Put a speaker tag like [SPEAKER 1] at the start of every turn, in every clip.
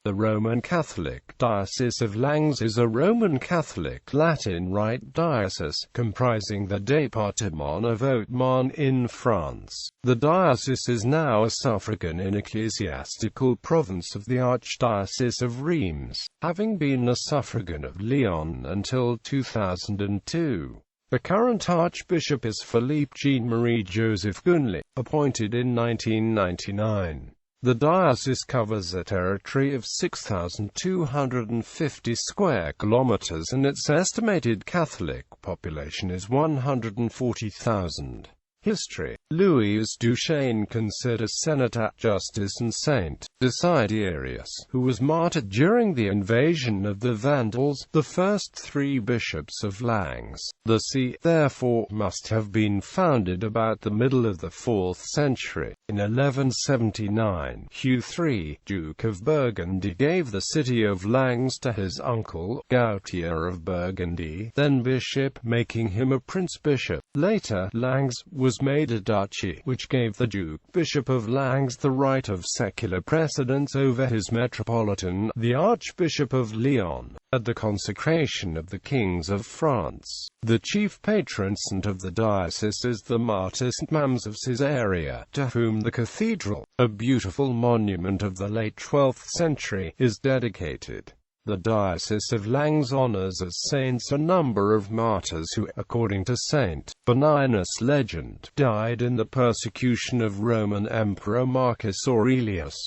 [SPEAKER 1] The Roman Catholic Diocese of Langres is a Roman Catholic Latin Rite diocese, comprising the département of Haute-Marne in France. The diocese is now a suffragan in ecclesiastical province of the Archdiocese of Reims, having been a suffragan of Lyon until 2002. The current Archbishop is Philippe Jean-Marie Joseph Gueneley, appointed in 1999. The diocese covers a territory of 6,250 square kilometers and its estimated Catholic population is 140,000. History: Louis Duchesne, considered Senator, Justice and Saint Desiderius, who was martyred during the invasion of the Vandals, the first three bishops of Langres. The see, therefore, must have been founded about the middle of the 4th century. In 1179, Hugh III, Duke of Burgundy, gave the city of Langres to his uncle, Gautier of Burgundy, then bishop, making him a prince-bishop. Later, Langres was made a duchy, which gave the Duke Bishop of Langres the right of secular precedence over his metropolitan, the Archbishop of Lyon. At the consecration of the kings of France, the chief patron saint of the diocese is the martyr St. Mams of Caesarea, to whom the cathedral, a beautiful monument of the late 12th century, is dedicated. The Diocese of Langres honors as saints a number of martyrs who, according to Saint Benignus' legend, died in the persecution of Roman Emperor Marcus Aurelius.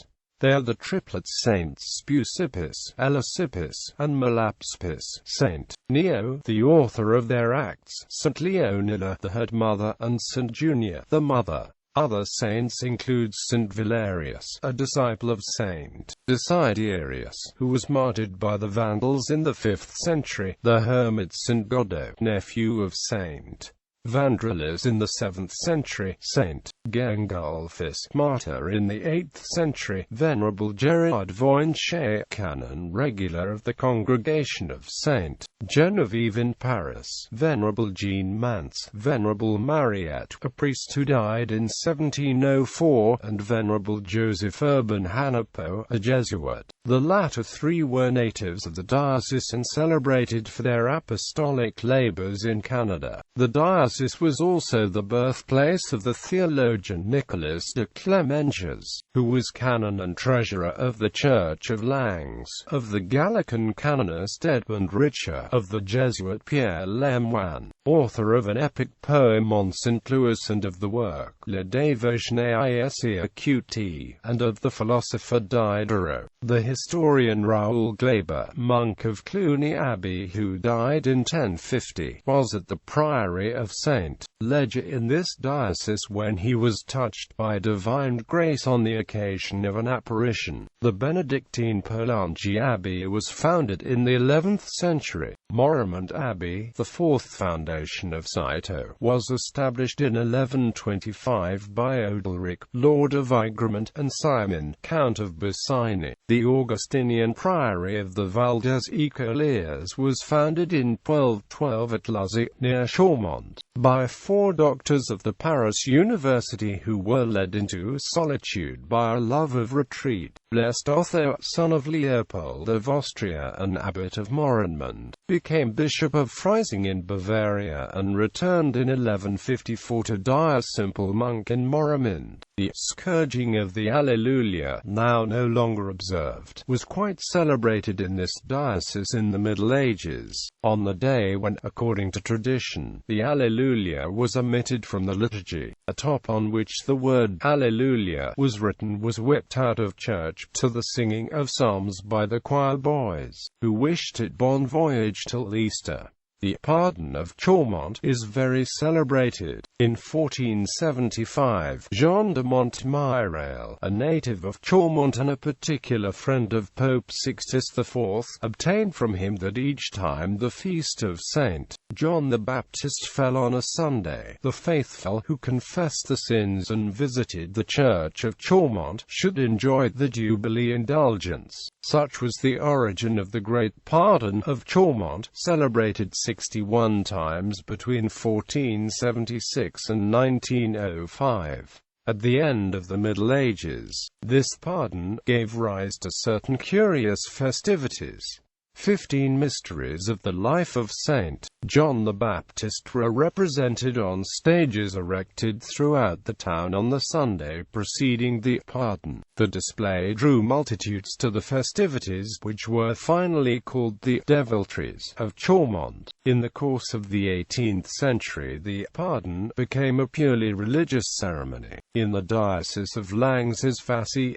[SPEAKER 1] They are the triplets Saints Speusippus, Eleusippus, and Melapspis. Saint Neo, the author of their Acts, St. Leonilla, the head mother, and St. Junia, the mother. Other saints include St. Valerius, a disciple of St. Desiderius, who was martyred by the Vandals in the 5th century, the hermit St. Godot, nephew of St. Vandrellus in the 7th century, St. Gengulphus, martyr in the 8th century, Venerable Gerard Voinchet, canon regular of the Congregation of St. Genevieve in Paris, Venerable Jean Mance, Venerable Mariette, a priest who died in 1704, and Venerable Joseph Urban Hanapo, a Jesuit. The latter three were natives of the diocese and celebrated for their apostolic labors in Canada. The diocese was also the birthplace of the theologian Nicolas de Clementius, who was canon and treasurer of the Church of Langres, of the Gallican canonist Edmund Richer, of the Jesuit Pierre Lemoine, author of an epic poem on St. Louis and of the work Le Déjeuner Qt, and of the philosopher Diderot. The historian Raoul Glaber, monk of Cluny Abbey who died in 1050, was at the priory of St. Leger in this diocese when he was touched by divine grace on the occasion of an apparition. The Benedictine Polanyi Abbey was founded in the 11th century. Morimont Abbey, the fourth foundation of Cîteaux, was established in 1125 by Odilric, Lord of Egremont, and Simon, Count of Bussigny. The Augustinian Priory of the Val des Écoliers was founded in 1212 at Luzy, near Chaumont, by 4 doctors of the Paris University who were led into solitude by a love of retreat. Blessed Otho, son of Leopold of Austria and abbot of Morimont, became Bishop of Freising in Bavaria and returned in 1154 to die a simple monk in Morimont. The scourging of the Alleluia, now no longer observed, was quite celebrated in this diocese in the Middle Ages. On the day when, according to tradition, the Alleluia was omitted from the liturgy, a top on which the word Alleluia was written was whipped out of church to the singing of psalms by the choir boys, who wished it bon voyage till Easter. The Pardon of Chaumont is very celebrated. In 1475, Jean de Montmirail, a native of Chaumont and a particular friend of Pope Sixtus IV, obtained from him that each time the feast of St. John the Baptist fell on a Sunday, the faithful who confessed the sins and visited the Church of Chaumont should enjoy the Jubilee indulgence. Such was the origin of the Great Pardon of Chaumont, celebrated 61 times between 1476 and 1905. At the end of the Middle Ages, this pardon gave rise to certain curious festivities. 15 mysteries of the life of Saint John the Baptist were represented on stages erected throughout the town on the Sunday preceding the pardon. The display drew multitudes to the festivities, which were finally called the Deviltries of Chaumont. In the course of the 18th century, the pardon became a purely religious ceremony. In the Diocese of Langres,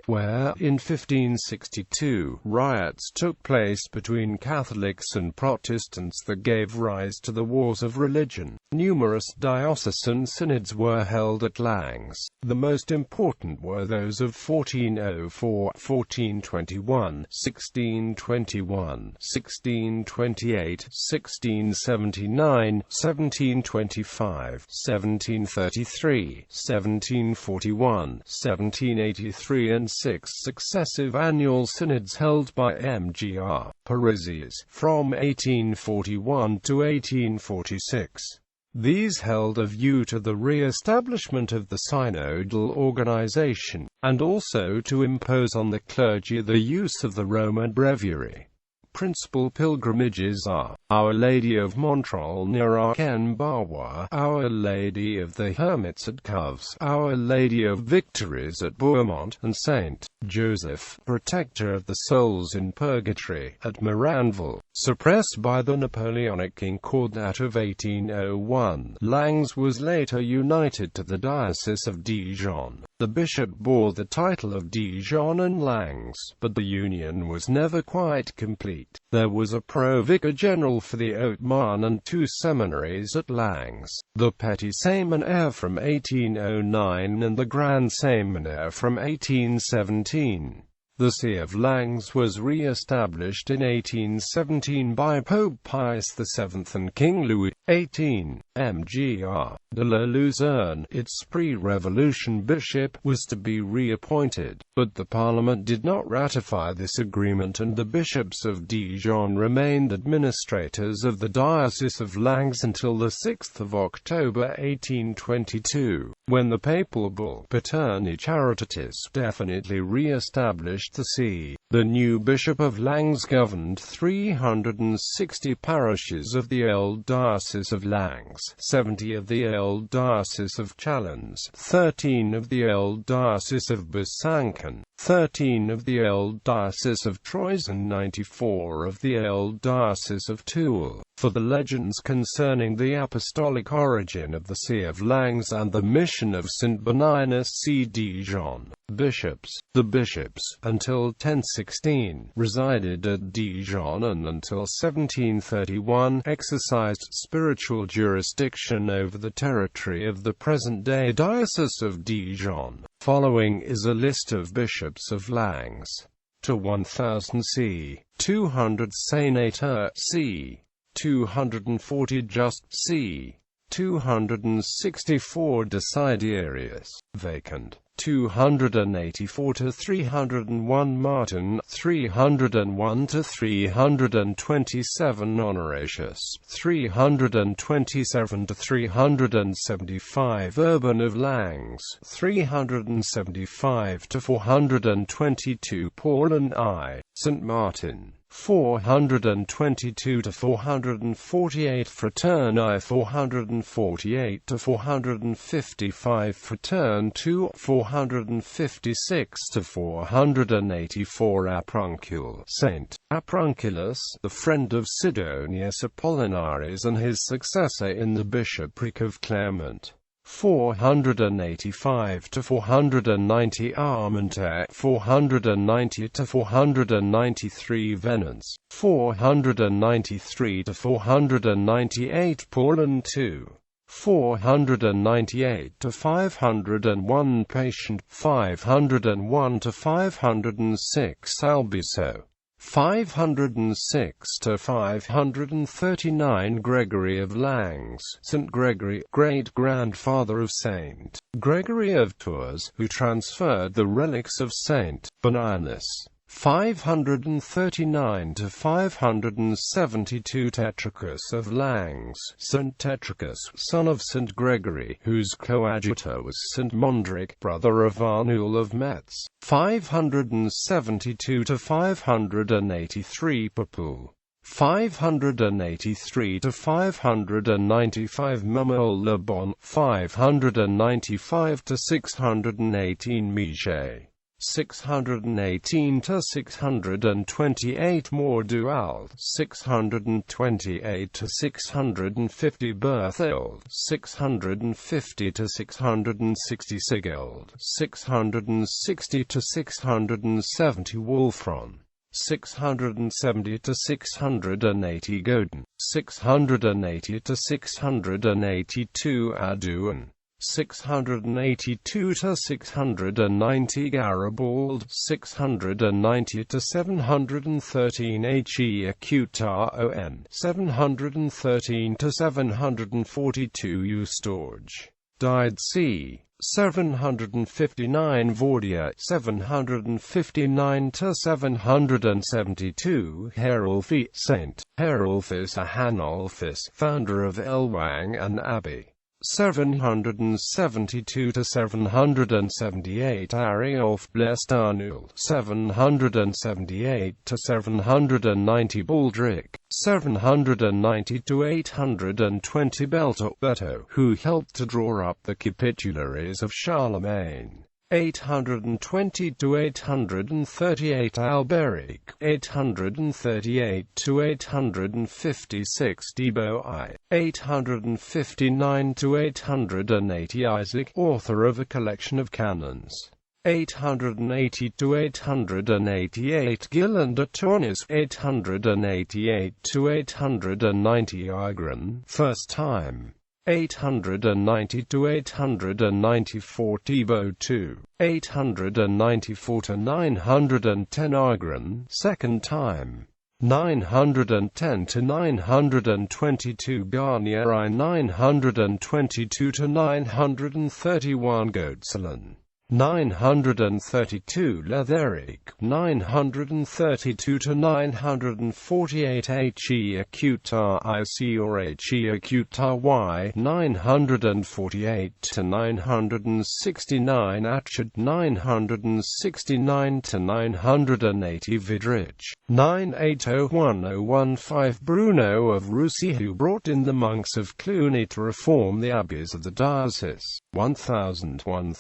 [SPEAKER 1] where, in 1562, riots took place between Catholics and Protestants that gave rise to the Wars of Religion, numerous diocesan synods were held at Langres. The most important were those of 1404, 1421, 1621, 1628, 1679, 1725, 1733, 1741, 1783 and 6 successive annual synods held by Mgr. Parisies, from 1841 to 1846. These held a view to the re-establishment of the synodal organization, and also to impose on the clergy the use of the Roman breviary. Principal pilgrimages are Our Lady of Montrol near Arkenbawa, Our Lady of the Hermits at Coves, Our Lady of Victories at Bourmont, and Saint Joseph, Protector of the Souls in Purgatory, at Miranville. Suppressed by the Napoleonic Concordat of 1801, Langres was later united to the Diocese of Dijon. The bishop bore the title of Dijon and Langres, but the union was never quite complete. There was a pro-vicar general for the Haute-Marne and 2 seminaries at Langres, the Petit Séminaire from 1809 and the Grand Séminaire from 1817. The See of Langres was re-established in 1817 by Pope Pius VII and King Louis XVIII. Mgr. de la Luzerne, its pre-revolution bishop, was to be reappointed, but the Parliament did not ratify this agreement and the bishops of Dijon remained administrators of the Diocese of Langres until the 6th of October 1822, when the papal bull Paterni Charitatis definitely re-established the see. The new Bishop of Langres governed 360 parishes of the old Diocese of Langres, 70 of the old Diocese of Chalons, 13 of the old Diocese of Besançon, 13 of the old Diocese of Troyes and 94 of the old Diocese of Toul. For the legends concerning the apostolic origin of the See of Langres and the mission of Saint Benignus C. Dijon, the bishops, until 1016, resided at Dijon and until 1731, exercised spiritual jurisdiction over the territory of the present-day Diocese of Dijon. Following is a list of bishops of Langres. To 1000 c. 200 Senator c. 240 Just c. 264 Desiderius, vacant. 284 to 301 Martin, 301 to 327 Honoratius, 327 to 375 Urban of Langres, 375 to 422 Paul and I, St. Martin, 422 to 448 Fraterni, 448 to 455 Fratern 2, 456 to 484 Apruncule, Saint Aprunculus, the friend of Sidonius Apollinaris and his successor in the bishopric of Clermont. 485 to 490 Armentières, 490 to 493 Venance, 493 to 498 Paulin II, 498 to 501 Patient, 501 to 506 Albiso, 506 to 539 Gregory of Langres, St. Gregory, great-grandfather of Saint Gregory of Tours, who transferred the relics of Saint Benignus. 539 to 572 Tetricus of Langres, Saint Tetricus, son of Saint Gregory, whose coadjutor was Saint Mondric, brother of Arnoul of Metz. 572 to 583 Papul. 583 to 595 Memel Le Bon. 595 to 618 Miget. 618 to 628 Mordual, 628 to 650 Berthild, 650 to 660 Sigeld, 660 to 670 Wolfron, 670 to 680 Godin, 680 to 682 Adouin, 682 to 690 Garibaldi, 690 to 713 He Acutar 713 to 742 Eustorge. Died c. 759 Vordia, 759 to 772 Herulfi, Saint Herulphus a Hanulphus, founder of Elwang and Abbey. 772 to 778 Ariolf Blestarnul, 778 to 790 Baldric, 790 to 820 Beto, who helped to draw up the capitularies of Charlemagne. 820 to 838 Alberic, 838 to 856 Debo I, 859 to 880 Isaac, author of a collection of canons. 880 to 888 Gilland de Tournes, 888 to 890 Igran, first time. 890 to 894 Thibaut II, 894 to 910 Igran, second time. 910 to 922 Garnier I, 922 to 931 Goetzelin, 932 Letheric, 932 to 948 He Acutar IC or He Acutar Y, 948 to 969 Achard, 969 to 980 Vidrich, 9801015 Bruno of Roussy, who brought in the monks of Cluny to reform the abbeys of the diocese. 1001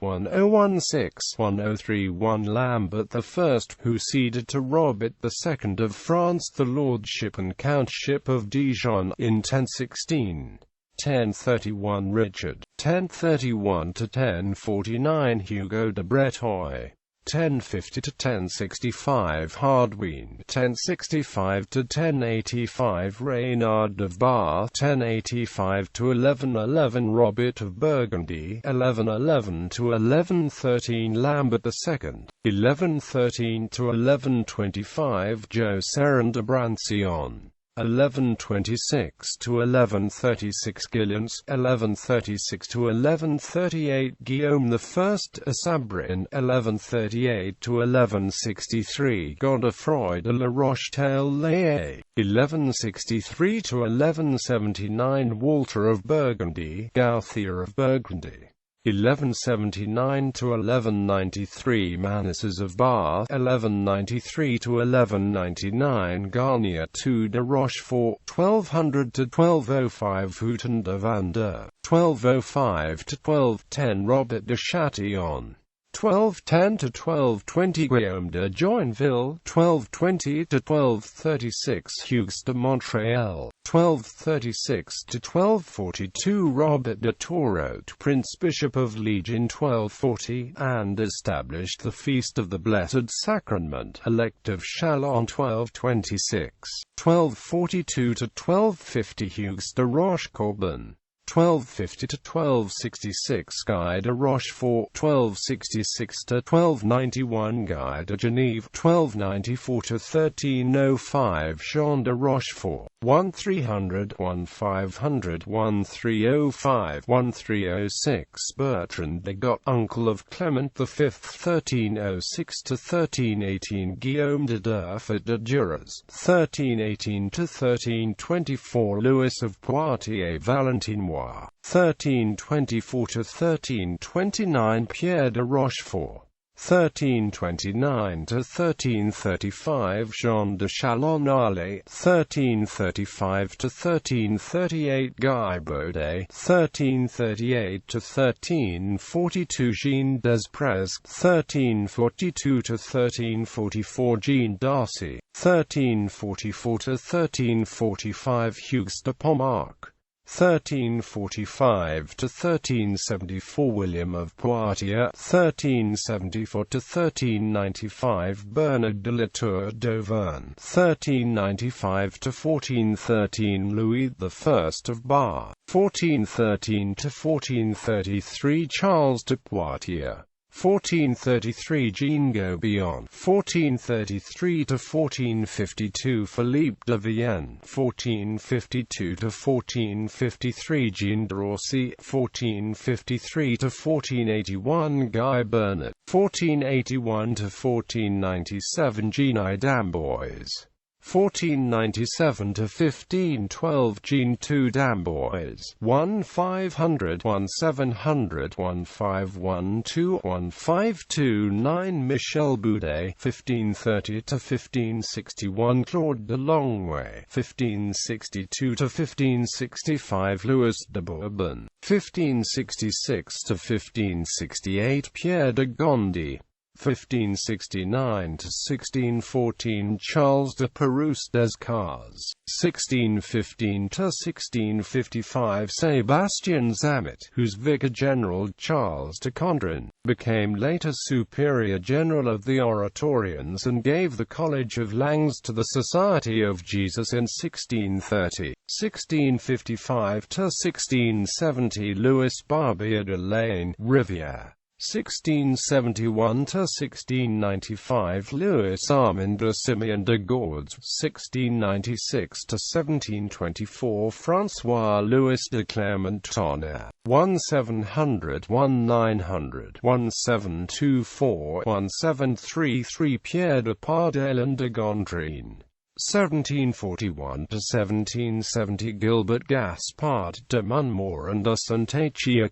[SPEAKER 1] 1016 1031 Lambert I, who ceded to Robert II of France the lordship and countship of Dijon in 1016. 1031 Richard, 1031 to 1049 Hugo de Breteuil, 1050 to 1065 Hardwine, 1065 to 1085 Reynard of Bar, 1085 to 1111 Robert of Burgundy, 1111 to 1113 Lambert II, 1113 to 1125 Jocerin de Brancion, 1126 to 1136 Gillians, 1136 to 1138 Guillaume I Sabrin, 1138 to 1163 Godefroy de la Roche-Taille, 1163 to 1179 Walter of Burgundy, Gauthier of Burgundy. 1179 to 1193 Manises of Bar, 1193 to 1199 Garnier II de Rochefort, 1200 to 1205 Houghton de Vandeur, 1205 to 1210 Robert de Chatillon, 1210 to 1220 Guillaume de Joinville, 1220 to 1236 Hugues de Montreal, 1236 to 1242 Robert de Taureau, Prince Bishop of Legion 1240, and established the Feast of the Blessed Sacrament, elect of Chalon 1226, 1242 to 1250 Hugues de Rochecorbin, 1250 to 1266 Guy de Rochefort, 1266 to 1291 Guy de Genève, 1294 to 1305 Jean de Rochefort, 1300, 1500, 1305, 1306. Bertrand de Got, uncle of Clement V, 1306 to 1318. Guillaume de Durfort de Duras, 1318 to 1324. Louis of Poitiers Valentinois, 1324 to 1329. Pierre de Rochefort, 1329 to 1335. Jean de Chalon-Arlay, 1335 to 1338. Guy Baudet, 1338 to 1342. Jean Desprez, 1342 to 1344. Jean Darcy, 1344 to 1345. Hugues de Pomarc, 1345 to 1374. William of Poitiers, 1374 to 1395. Bernard de la Tour d'Auvergne, 1395 to 1413. Louis I of Bar, 1413 to 1433. Charles de Poitiers, 1433. Jean Gobillon, 1433 to 1452. Philippe de Vienne, 1452 to 1453. Jean de Rossi, 1453 to 1481. Guy Bernard, 1481 to 1497. Jean I d'Amboise, 1497 to 1512. Jean II d'Amboise, 1500, 1700, 1512, 1529. Michel Boudet, 1530 to 1561. Claude de Longueuil, 1562 to 1565. Louis de Bourbon, 1566 to 1568. Pierre de Gondi, 1569 to 1614. Charles de Perouse Descartes, 1615 to 1655. Sebastian Zamet, whose vicar general Charles de Condren became later superior general of the Oratorians and gave the College of Langres to the Society of Jesus in 1630. 1655 to 1670. Louis Barbier de Lane, Rivière, 1671 to 1695. Louis Armand de Simeon de Gordes, 1696 to 1724. François Louis de Clermont Tonnerre, 1700, 1900, 1724, 1733. Pierre de Pardelle de Gondrine, 1741 to 1770. Gilbert Gaspard de Munmore and de Saint-Étienne,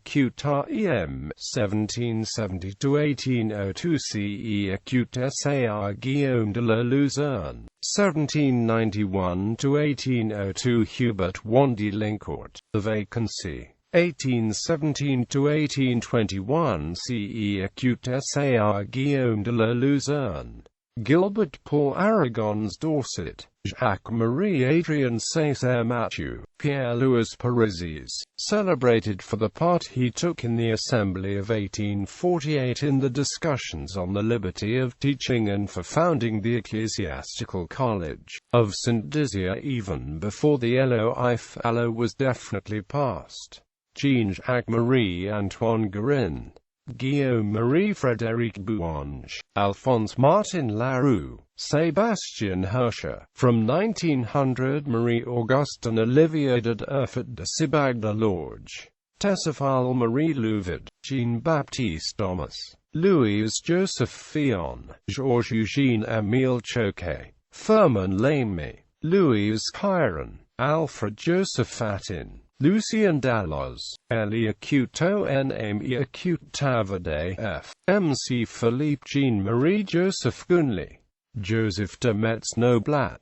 [SPEAKER 1] 1770 to 1802. Ce Acute Sar Guillaume de la Luzerne, 1791 to 1802. Hubert Wandy Lincourt, The Vacancy, 1817 to 1821. Ce Acute Sar Guillaume de la Luzerne, Gilbert Paul Aragon's Dorset, Jacques-Marie Adrien Césaire-Mathieu, Pierre-Louis Parizes, celebrated for the part he took in the Assembly of 1848 in the discussions on the liberty of teaching and for founding the Ecclesiastical College of St. Dizier even before the LOIFALO was definitely passed. Jean-Jacques-Marie Antoine Guérin, Guillaume-Marie Frédéric Bouange, Alphonse Martin Larue, Sébastien Herscher. From 1900. Marie-Augustine Olivier de Durfort de Cibag de Lorge, Tessifal Marie Louvid, Jean-Baptiste Thomas, Louis-Joseph Fillon, Georges-Eugène Émile Choquet, Firmin Lamy, Louis Chiron, Alfred Joseph Fatin, Lucien Dalloz, Elie Acuto N.M.E. Acute Tavade F. M.C. Philippe Jean-Marie Joseph Gueneley, Joseph de Metz Noblat,